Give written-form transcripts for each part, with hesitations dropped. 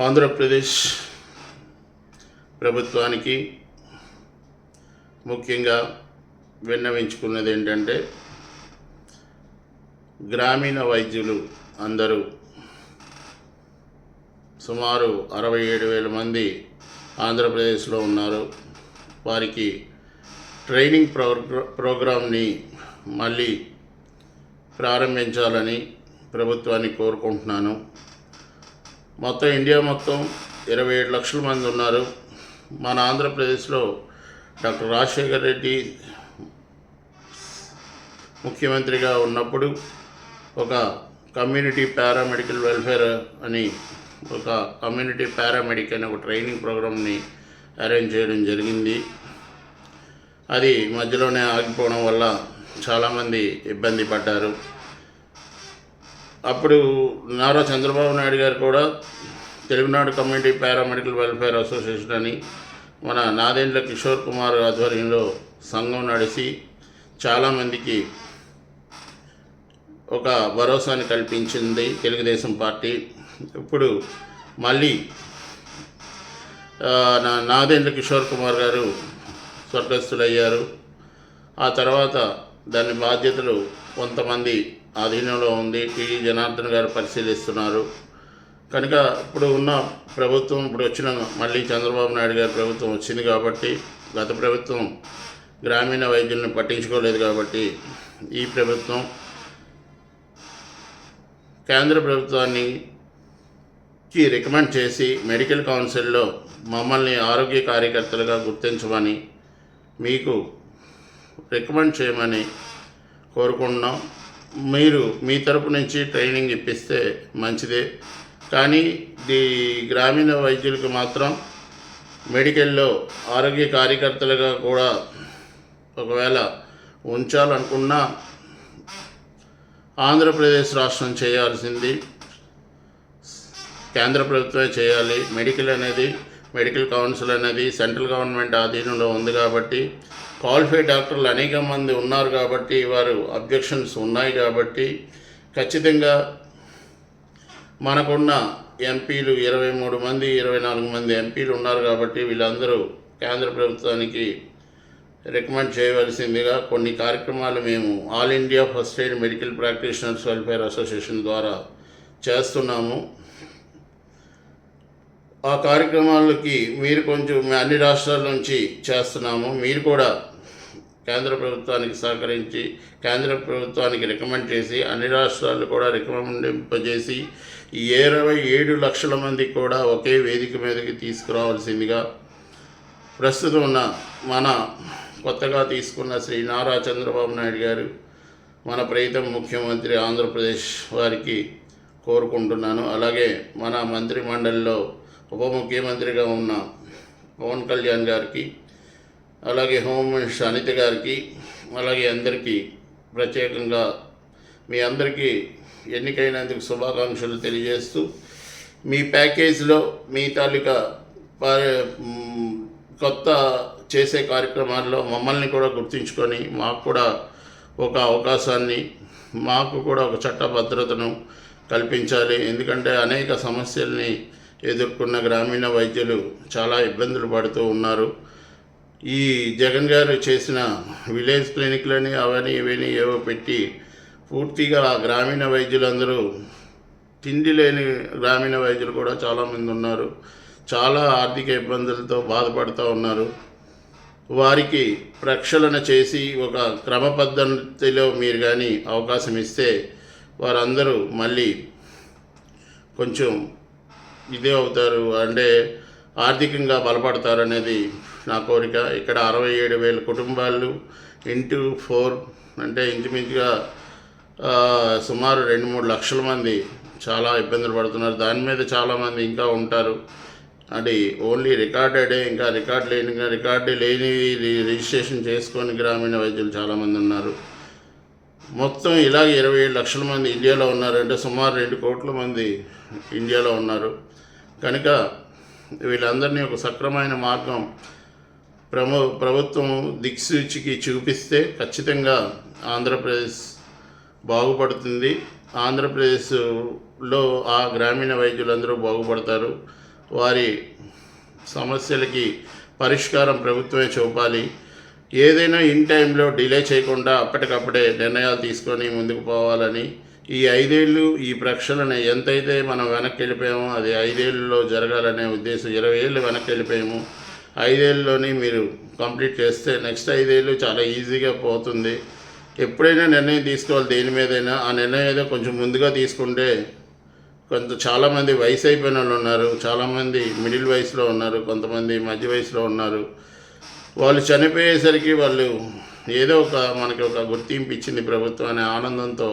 ఆంధ్రప్రదేశ్ ప్రభుత్వానికి ముఖ్యంగా విన్నవించుకున్నది ఏంటంటే, గ్రామీణ వైద్యులు అందరూ సుమారు 67,000 మంది ఆంధ్రప్రదేశ్లో ఉన్నారు. వారికి ట్రైనింగ్ ప్రోగ్రామ్ని మళ్ళీ ప్రారంభించాలని ప్రభుత్వాన్ని కోరుకుంటున్నాను. మొత్తం ఇండియా మొత్తం 27 లక్షల మంది ఉన్నారు. మన ఆంధ్రప్రదేశ్లో డాక్టర్ రాజశేఖర రెడ్డి ముఖ్యమంత్రిగా ఉన్నప్పుడు ఒక కమ్యూనిటీ పారామెడికల్ వెల్ఫేర్ అని ఒక కమ్యూనిటీ పారామెడిక్ అనే ఒక ట్రైనింగ్ ప్రోగ్రామ్ని అరేంజ్ చేయడం జరిగింది. అది మధ్యలోనే ఆగిపోవడం వల్ల చాలామంది ఇబ్బంది పడ్డారు. అప్పుడు నారా చంద్రబాబు నాయుడు గారు కూడా Telugunadu community paramedical welfare association అని మన నాదెండ్ల కిషోర్ కుమార్ ఆధ్వర్యంలో సంఘం నడిచి చాలామందికి ఒక భరోసాని కల్పించింది తెలుగుదేశం పార్టీ. ఇప్పుడు మళ్ళీ నాదెండ్ల కిషోర్ కుమార్ గారు స్వర్గస్థులయ్యారు. ఆ తర్వాత దాని బాధ్యతలు కొంతమంది ఆధీనంలో ఉంది. టీడీ జనార్దన్ గారు పరిశీలిస్తున్నారు. కనుక ఇప్పుడు ఉన్న ప్రభుత్వం, ఇప్పుడు వచ్చిన మళ్ళీ చంద్రబాబు నాయుడు గారి ప్రభుత్వం వచ్చింది కాబట్టి, గత ప్రభుత్వం గ్రామీణ వైద్యులను పట్టించుకోలేదు కాబట్టి ఈ ప్రభుత్వం కేంద్ర ప్రభుత్వానికి రికమెండ్ చేసి మెడికల్ కౌన్సిల్లో మమ్మల్ని ఆరోగ్య కార్యకర్తలుగా గుర్తించమని, మీకు రికమెండ్ చేయమని కోరుకుంటున్నాం. మీరు మీ తరపు నుంచి ట్రైనింగ్ ఇప్పిస్తే మంచిదే, కానీ ఈ గ్రామీణ వైద్యులకు మాత్రం మెడికల్లో ఆరోగ్య కార్యకర్తలుగా కూడా ఒకవేళ ఉంచాలనుకున్నా ఆంధ్రప్రదేశ్ రాష్ట్రం చేయాల్సింది కేంద్ర ప్రభుత్వమే చేయాలి. మెడికల్ కౌన్సిల్ అనేది సెంట్రల్ గవర్నమెంట్ ఆధీనంలో ఉంది కాబట్టి, క్వాలిఫైడ్ డాక్టర్లు అనేక మంది ఉన్నారు కాబట్టి, వారు అబ్జెక్షన్స్ ఉన్నాయి కాబట్టి, ఖచ్చితంగా మనకున్న ఎంపీలు 23 మంది 24 మంది ఎంపీలు ఉన్నారు కాబట్టి, వీళ్ళందరూ కేంద్ర ప్రభుత్వానికి రికమెండ్ చేయవలసిందిగా కొన్ని కార్యక్రమాలు మేము all India first aid medical practitioners welfare association ద్వారా చేస్తున్నాము. ఆ కార్యక్రమాలకి మీరు కొంచెం అన్ని రాష్ట్రాల నుంచి చేస్తున్నాము. మీరు కూడా కేంద్ర ప్రభుత్వానికి సహకరించి కేంద్ర ప్రభుత్వానికి రికమెండ్ చేసి అన్ని రాష్ట్రాలు కూడా రికమెండింపజేసి 27 లక్షల మంది కూడా ఒకే వేదిక మీదకి తీసుకురావాల్సిందిగా ప్రస్తుతం ఉన్న మన కొత్తగా తీసుకున్న శ్రీ నారా చంద్రబాబు నాయుడు గారు, మన ప్రియతమ ముఖ్యమంత్రి ఆంధ్రప్రదేశ్ వారికి కోరుకుంటున్నాను. అలాగే మన మంత్రి మండలిలో ఉప ముఖ్యమంత్రిగా ఉన్న పవన్ కళ్యాణ్ గారికి, అలాగే హోమ్ మినిస్టర్ అనిత గారికి, అలాగే అందరికీ ప్రత్యేకంగా మీ అందరికీ ఎన్నికైనందుకు శుభాకాంక్షలు తెలియజేస్తూ, మీ ప్యాకేజీలో మీ తాలూకా కొత్త చేసే కార్యక్రమాల్లో మమ్మల్ని కూడా గుర్తుంచుకొని మాకు కూడా ఒక అవకాశాన్ని, మాకు కూడా ఒక చట్టభద్రతను కల్పించాలి. ఎందుకంటే అనేక సమస్యల్ని ఎదుర్కొన్న గ్రామీణ వైద్యులు చాలా ఇబ్బందులు పడుతూ ఉన్నారు. ఈ జగన్ గారు చేసిన విలేజ్ క్లినిక్లని అవని ఇవని ఏవో పెట్టి పూర్తిగా గ్రామీణ వైద్యులందరూ, తిండి లేని గ్రామీణ వైద్యులు కూడా చాలామంది ఉన్నారు. చాలా ఆర్థిక ఇబ్బందులతో బాధపడుతూ ఉన్నారు. వారికి ప్రక్షాళన చేసి ఒక క్రమ పద్ధతిలో మీరు కానీ అవకాశం ఇస్తే వారందరూ మళ్ళీ కొంచెం ఇదే అవుతారు, అంటే ఆర్థికంగా బలపడతారనేది నా కోరిక. ఇక్కడ 67,000 కుటుంబాలు ఇంటూ 4 అంటే ఇంచుమించుగా సుమారు 2-3 లక్షల మంది చాలా ఇబ్బందులు పడుతున్నారు. దాని మీద చాలామంది ఇంకా ఉంటారు. అది ఓన్లీ రికార్డెడే, ఇంకా రికార్డు లేని రిజిస్ట్రేషన్ చేసుకొని గ్రామీణ వైద్యులు చాలామంది ఉన్నారు. మొత్తం ఇలాగ 27 లక్షల మంది ఇండియాలో ఉన్నారు. అంటే సుమారు 2 కోట్ల మంది ఇండియాలో ఉన్నారు. కనుక వీళ్ళందరినీ ఒక సక్రమైన మార్గం ప్రభుత్వం దిక్సూచికి చూపిస్తే ఖచ్చితంగా ఆంధ్రప్రదేశ్ బాగుపడుతుంది. ఆంధ్రప్రదేశ్ లో ఆ గ్రామీణ వైద్యులందరూ బాగుపడతారు. వారి సమస్యలకి పరిష్కారం ప్రభుత్వమే చూపాలి. ఏదైనా ఇన్ టైంలో డిలే చేయకుండా అప్పటికప్పుడే నిర్ణయాలు తీసుకొని ముందుకు పోవాలని, ఈ 5 ఏళ్ళు ఈ ప్రక్షాళన ఎంతైతే మనం వెనక్కి వెళ్ళిపోయామో అది 5 ఏళ్ళలో జరగాలనే ఉద్దేశం. 20 ఏళ్ళు వెనక్కి వెళ్ళిపోయాము, 5 ఏళ్ళలోని మీరు కంప్లీట్ చేస్తే నెక్స్ట్ 5 ఏళ్ళు చాలా ఈజీగా పోతుంది. ఎప్పుడైనా నిర్ణయం తీసుకోవాలి దేని మీదైనా, ఆ నిర్ణయం ఏదో కొంచెం ముందుగా తీసుకుంటే చాలామంది వయసు అయిపోయిన వాళ్ళు ఉన్నారు, చాలామంది మిడిల్ వయసులో ఉన్నారు, కొంతమంది మధ్య వయసులో ఉన్నారు. వాళ్ళు చనిపోయేసరికి వాళ్ళు ఏదో మనకి ఒక గుర్తింపు ఇచ్చింది ప్రభుత్వం అనే ఆనందంతో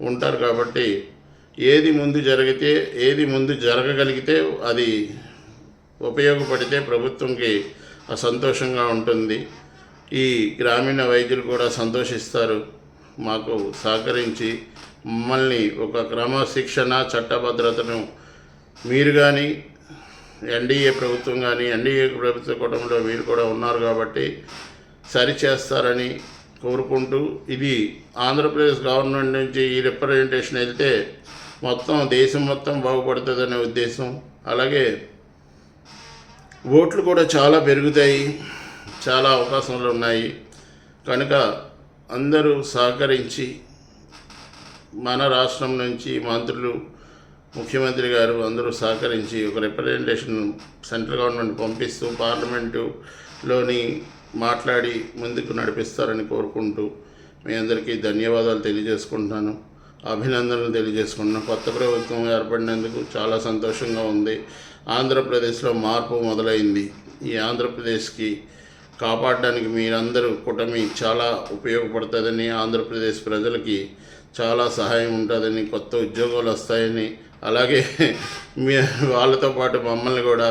ఉంటారు. కాబట్టి ఏది ముందు జరిగితే, ఏది ముందు జరగగలిగితే అది ఉపయోగపడితే ప్రభుత్వంకి సంతోషంగా ఉంటుంది. ఈ గ్రామీణ వైద్యులు కూడా సంతోషిస్తారు. మాకు సహకరించి మమ్మల్ని ఒక క్రమశిక్షణ చట్టభద్రతను మీరు కానీ ఎన్డీఏ ప్రభుత్వం కానీ ఎన్డీఏ ప్రభుత్వ కుటుంబంలో మీరు కూడా ఉన్నారు కాబట్టి సరిచేస్తారని కోరుకుంటూ, ఇది ఆంధ్రప్రదేశ్ గవర్నమెంట్ నుంచి ఈ రిప్రజెంటేషన్ వెళ్తే దేశం మొత్తం బాగుపడుతుందనే ఉద్దేశం. అలాగే ఓట్లు కూడా చాలా పెరుగుతాయి, చాలా అవకాశాలు ఉన్నాయి. కనుక అందరూ సహకరించి మన రాష్ట్రం నుంచి మంత్రులు, ముఖ్యమంత్రి గారు అందరూ సహకరించి ఒక రిప్రజెంటేషన్ సెంట్రల్ గవర్నమెంట్ పంపిస్తూ పార్లమెంటులోని మాట్లాడి ముందుకు నడిపిస్తారని కోరుకుంటూ మీ అందరికీ ధన్యవాదాలు తెలియజేసుకుంటున్నాను, అభినందనలు తెలియజేసుకుంటున్నాను. కొత్త ప్రభుత్వం ఏర్పడినందుకు చాలా సంతోషంగా ఉంది. ఆంధ్రప్రదేశ్లో మార్పు మొదలైంది. ఈ ఆంధ్రప్రదేశ్కి కాపాడడానికి మీరందరూ కూటమి చాలా ఉపయోగపడుతుందని, ఆంధ్రప్రదేశ్ ప్రజలకి చాలా సహాయం ఉంటుందని, కొత్త ఉద్యోగాలు వస్తాయని, అలాగే వాళ్ళతో పాటు మమ్మల్ని కూడా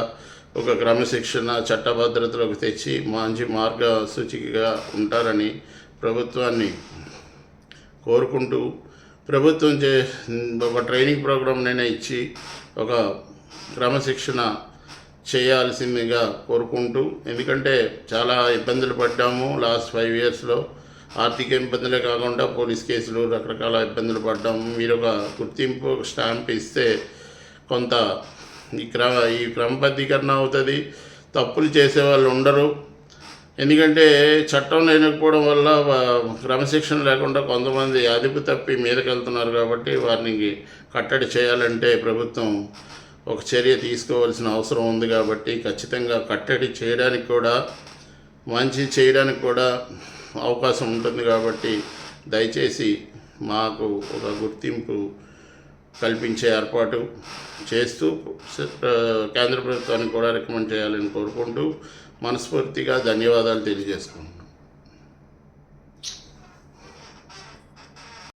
ఒక క్రమశిక్షణ చట్టభద్రతలోకి తెచ్చి మంచి మార్గసూచికగా ఉంటారని ప్రభుత్వాన్ని కోరుకుంటూ, ప్రభుత్వం ఒక ట్రైనింగ్ ప్రోగ్రామ్నైనా ఇచ్చి ఒక క్రమశిక్షణ చేయాల్సిందిగా కోరుకుంటూ, ఎందుకంటే చాలా ఇబ్బందులు పడ్డాము లాస్ట్ 5 ఇయర్స్లో. ఆర్థిక ఇబ్బందులే కాకుండా పోలీస్ కేసులు, రకరకాల ఇబ్బందులు పడ్డాము. మీరు ఒక గుర్తింపు, ఒక స్టాంప్ ఇస్తే కొంత ఈ క్రమబద్ధీకరణ అవుతుంది, తప్పులు చేసేవాళ్ళు ఉండరు. ఎందుకంటే చట్టం లేకపోవడం వల్ల క్రమశిక్షణ లేకుండా కొంతమంది అదుపు తప్పి మీదకి వెళ్తున్నారు. కాబట్టి వారిని కట్టడి చేయాలంటే ప్రభుత్వం ఒక చర్య తీసుకోవాల్సిన అవసరం ఉంది. కాబట్టి ఖచ్చితంగా కట్టడి చేయడానికి కూడా, మంచి చేయడానికి కూడా అవకాశం ఉంటుంది. కాబట్టి దయచేసి మాకు ఒక గుర్తింపు కల్పించే ఏర్పాటు చేస్తూ కేంద్ర ప్రభుత్వానికి కూడా రికమెండ్ చేయాలని కోరుకుంటూ మనస్ఫూర్తిగా ధన్యవాదాలు తెలియజేసుకుంటాం.